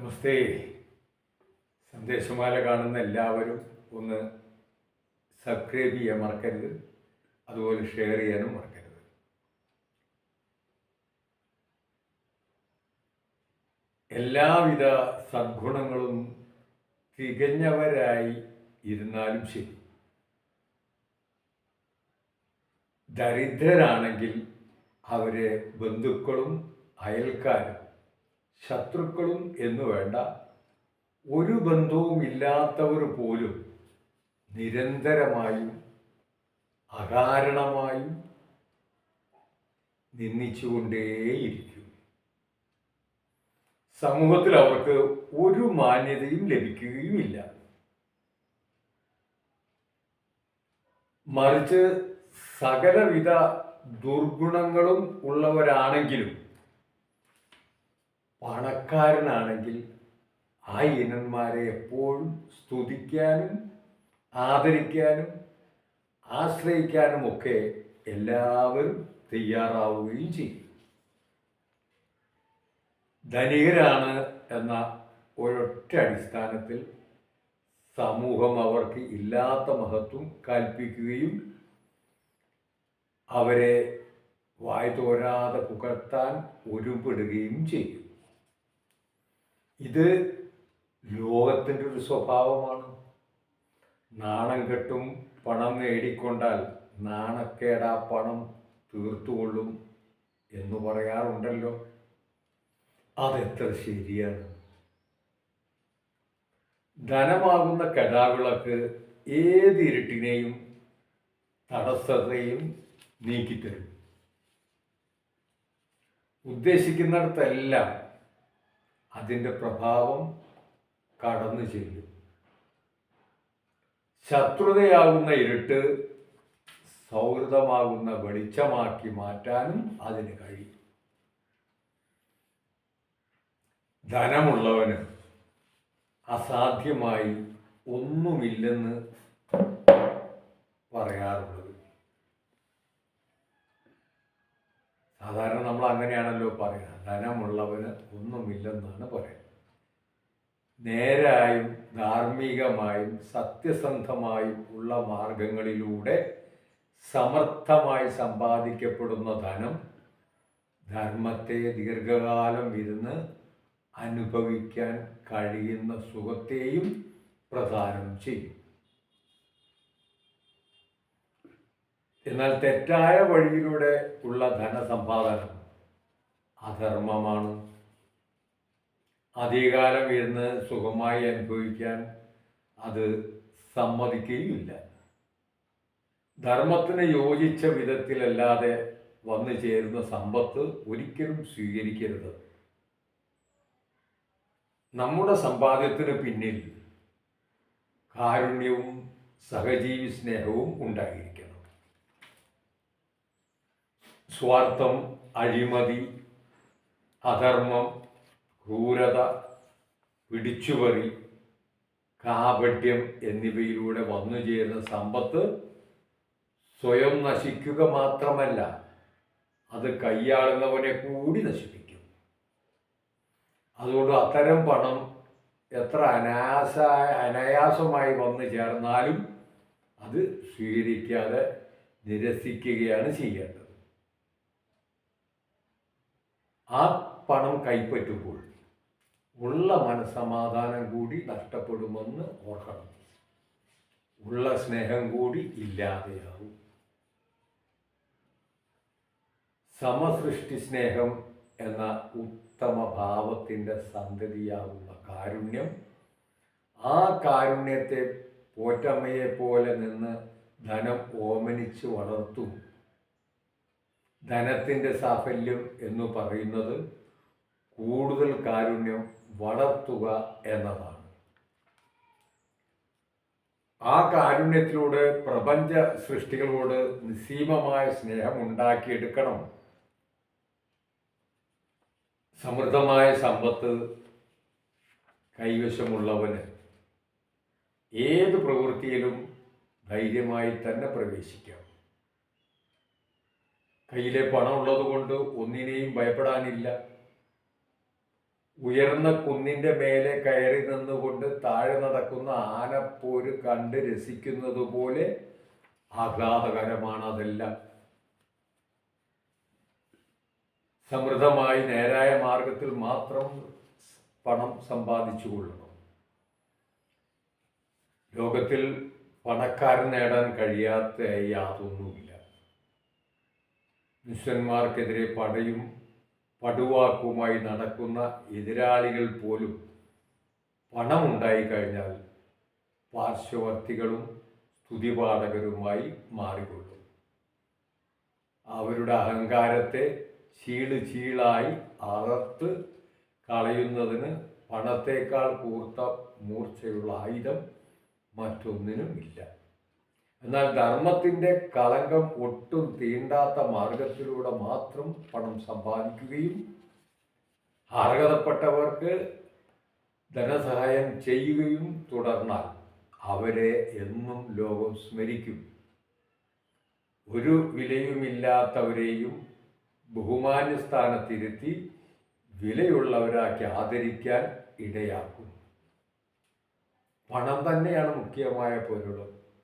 നമസ്തേ. സന്ദേശമാല കാണുന്ന എല്ലാവരും ഒന്ന് സബ്സ്ക്രൈബ് ചെയ്യാൻ മറക്കരുത്. അതുപോലെ ഷെയർ ചെയ്യാനും മറക്കരുത്. എല്ലാവിധ സദ്ഗുണങ്ങളും തികഞ്ഞവരായി ഇരുന്നാലും ശരി, ദരിദ്രരാണെങ്കിൽ അവരെ ബന്ധുക്കളും അയൽക്കാരും ശത്രുക്കളും എന്നു വേണ്ട, ഒരു ബന്ധവുമില്ലാത്തവർ പോലും നിരന്തരമായും അകാരണമായും നിന്ദിച്ചുകൊണ്ടേയിരിക്കും. സമൂഹത്തിൽ അവർക്ക് ഒരു മാന്യതയും ലഭിക്കുകയുമില്ല. മറിച്ച് സകലവിധ ദുർഗുണങ്ങളും ഉള്ളവരാണെങ്കിലും പണക്കാരനാണെങ്കിൽ ആ ഇനന്മാരെ എപ്പോഴും സ്തുതിക്കാനും ആദരിക്കാനും ആശ്രയിക്കാനുമൊക്കെ എല്ലാവരും തയ്യാറാവുകയും ചെയ്യും. ധനികരാണ് എന്ന ഒരൊറ്റ അടിസ്ഥാനത്തിൽ സമൂഹം അവർക്ക് ഇല്ലാത്ത മഹത്വം കൽപ്പിക്കുകയും അവരെ വായ്തോരാതെ പുകഴ്ത്താൻ ഒരുപ്പെടുകയും ചെയ്യും. ഇത് ലോകത്തിൻ്റെ ഒരു സ്വഭാവമാണ്. നാണം കെട്ടും പണം നേടിക്കൊണ്ടാൽ നാണക്കേടാ പണം തീർത്തുകൊള്ളും എന്ന് പറയാറുണ്ടല്ലോ. അതെത്ര ശരിയാണ്. ധനമാകുന്ന കെടാവിളക്ക് ഏത് ഇരുട്ടിനെയും തടസ്സത്തെയും നീക്കിത്തരും. ഉദ്ദേശിക്കുന്നിടത്തെല്ലാം അതിൻ്റെ പ്രഭാവം കടന്നു ചെല്ലും. ശത്രുതയാകുന്ന ഇരുട്ട് സൗഹൃദമാകുന്ന വെളിച്ചമാക്കി മാറ്റാനും അതിന് കഴിയും. ധനമുള്ളവന് അസാധ്യമായി ഒന്നുമില്ലെന്ന് പറയാറുള്ളത്. സാധാരണ നമ്മൾ അങ്ങനെയാണല്ലോ പറയുക, ധനമുള്ളവന് ഒന്നുമില്ലെന്നാണ് പറയുന്നത്. നേരായും ധാർമ്മികമായും സത്യസന്ധമായും ഉള്ള മാർഗങ്ങളിലൂടെ സമർത്ഥമായി സമ്പാദിക്കപ്പെടുന്ന ധനം ധർമ്മത്തെ ദീർഘകാലം ഇരുന്ന് അനുഭവിക്കാൻ കഴിയുന്ന സുഖത്തെയും പ്രദാനം ചെയ്യും. എന്നാൽ തെറ്റായ വഴിയിലൂടെ ഉള്ള ധനസമ്പാദനം അധർമ്മമാണ്. അധികകാലം ഇരുന്ന് സുഖമായി അനുഭവിക്കാൻ അത് സമ്മതിക്കുകയില്ല. ധർമ്മത്തിന് യോജിച്ച വിധത്തിലല്ലാതെ വന്നു ചേരുന്ന സമ്പത്ത് ഒരിക്കലും സ്വീകരിക്കരുത്. നമ്മുടെ സമ്പാദ്യത്തിന് പിന്നിൽ കാരുണ്യവും സഹജീവി സ്നേഹവും ഉണ്ടായിരിക്കണം. സ്വാർത്ഥം, അഴിമതി, അധർമ്മം, ക്രൂരത, പിടിച്ചുപറി, കാപട്യം എന്നിവയിലൂടെ വന്നു ചേരുന്ന സമ്പത്ത് സ്വയം നശിക്കുക മാത്രമല്ല, അത് കൈയാളുന്നവനെ കൂടി നശിപ്പിക്കും. അതുകൊണ്ട് അത്തരം പണം എത്ര അനായാസമായി വന്നു ചേർന്നാലും അത് സ്വീകരിക്കാതെ നിരസിക്കുകയാണ് ചെയ്യേണ്ടത്. ആ പണം കൈപ്പറ്റുമ്പോൾ ഉള്ള മനസ്സമാധാനം കൂടി നഷ്ടപ്പെടുമെന്ന് ഓർക്കണം. ഉള്ള സ്നേഹം കൂടി ഇല്ലാതെയാവും. സമസൃഷ്ടി സ്നേഹം എന്ന ഉത്തമ ഭാവത്തിൻ്റെ സന്തതിയാവുന്ന കാരുണ്യം, ആ കാരുണ്യത്തെ പോറ്റമ്മയെ പോലെ നിന്ന് ധനം ഓമനിച്ച് വളർത്തും. ധനത്തിൻ്റെ സാഫല്യം എന്ന് പറയുന്നത് കൂടുതൽ കാരുണ്യം വളർത്തുക എന്നതാണ്. ആ കാരുണ്യത്തിലൂടെ പ്രപഞ്ച സൃഷ്ടികളോട് നിസ്സീമമായ സ്നേഹം ഉണ്ടാക്കിയെടുക്കണം. സമൃദ്ധമായ സമ്പത്ത് കൈവശമുള്ളവന് ഏത് പ്രവൃത്തിയിലും ധൈര്യമായി തന്നെ പ്രവേശിക്കാം. കയ്യിലെ പണം ഉള്ളത് കൊണ്ട് ഒന്നിനെയും ഭയപ്പെടാനില്ല. ഉയർന്ന കുന്നിൻ്റെ മേലെ കയറി നിന്നുകൊണ്ട് താഴെ നടക്കുന്ന ആനപ്പോര് കണ്ട് രസിക്കുന്നത് പോലെ ആഹ്ലാദകരമാണ് അതെല്ലാം. സമൃദ്ധമായി നേരായ മാർഗത്തിൽ മാത്രം പണം സമ്പാദിച്ചു കൊള്ളണം. ലോകത്തിൽ പണക്കാരൻ നേടാൻ കഴിയാത്ത യാതൊന്നുമില്ല. ദുഷ്ടന്മാർക്കെതിരെ പടയും പടുവാക്കുമായി നടക്കുന്ന എതിരാളികൾ പോലും പണമുണ്ടായി കഴിഞ്ഞാൽ പാർശ്വവർത്തികളും സ്തുതിപാഠകരുമായി മാറിക്കൊള്ളും. അവരുടെ അഹങ്കാരത്തെ ചീളായി അറുത്ത് കളയുന്നതിന് പണത്തേക്കാൾ കൂർത്ത മൂർച്ചയുള്ള ആയുധം മറ്റൊന്നിനുമില്ല. എന്നാൽ ധർമ്മത്തിൻ്റെ കളങ്കം ഒട്ടും തീണ്ടാത്ത മാർഗത്തിലൂടെ മാത്രം പണം സമ്പാദിക്കുകയും അർഹതപ്പെട്ടവർക്ക് ധനസഹായം ചെയ്യുകയും തുടർന്നാൽ അവരെ എന്നും ലോകം സ്മരിക്കും. ഒരു വിലയുമില്ലാത്തവരെയും ബഹുമാന്യസ്ഥാനത്തിരുത്തി വിലയുള്ളവരാക്കി ആദരിക്കാൻ ഇടയാക്കും. പണം തന്നെയാണ് മുഖ്യമായ പൊരുൾ.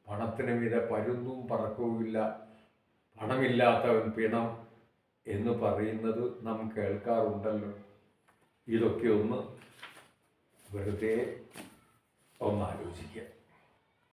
പണത്തിന് മീതെ പരുന്തും പറക്കവുമില്ല. പണമില്ലാത്തവൻ പിണം എന്ന് പറയുന്നത് നാം കേൾക്കാറുണ്ടല്ലോ. ഇതൊക്കെ ഒന്ന് വെറുതെ ഒന്നാലോചിക്കാം.